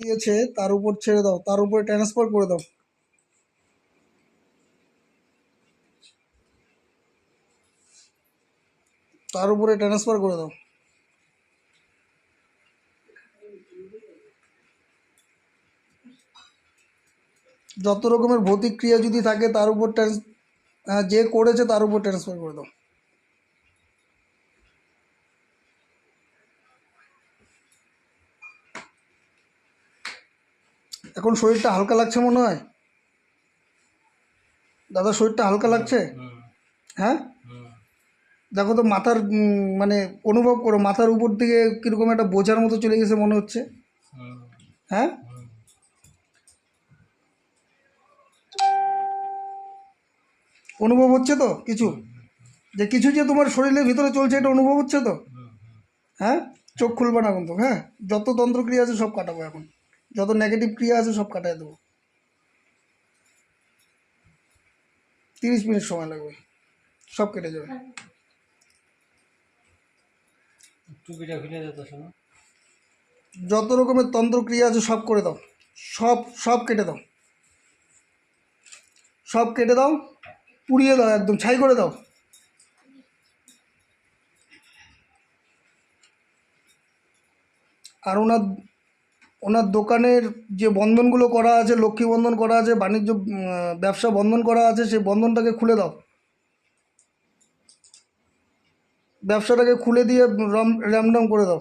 দিয়েছে তার উপর ছেড়ে দাও, তার উপরে ট্রান্সফার করে দাও, তার উপরে ট্রান্সফার করে দাও। যত রকমের ভৌতিক ক্রিয়া যদি থাকে তার উপর হ্যাঁ, যে করেছে তার উপর ট্রান্সফার করে দাও। এখন শরীরটা হালকা লাগছে মনে হয় দাদা, শরীরটা হালকা লাগছে? হ্যাঁ, দেখো তো মাথার মানে অনুভব করো, মাথার উপর দিকে কীরকম একটা বোঝার মতো চলে গেছে মনে হচ্ছে। হ্যাঁ, অনুভব হচ্ছে তো কিছু, যে কিছু যে তোমার শরীরের ভিতরে চলছে এটা অনুভব হচ্ছে তো? হ্যাঁ, চোখ খুলবে না কিন্তু, হ্যাঁ, যত তন্ত্রক্রিয়া আছে সব কাটাবো এখন, যত নেগেটিভ ক্রিয়া আছে সব কাটাই দেবো। 30 মিনিট সময় লাগবে, সব কেটে যাবে। যত রকমের তন্ত্রক্রিয়া আছে সব করে দাও, সব সব কেটে দাও, সব কেটে দাও, পুড়িয়ে দাও, একদম ছাই করে দাও। আর ওনার ওনার দোকানের যে বন্ধনগুলো করা আছে, লক্ষ্মী বন্ধন করা আছে, বাণিজ্য ব্যবসা বন্ধন করা আছে, সেই বন্ধনটাকে খুলে দাও, ব্যবসাটাকে খুলে দিয়ে র্যামডাম করে দাও।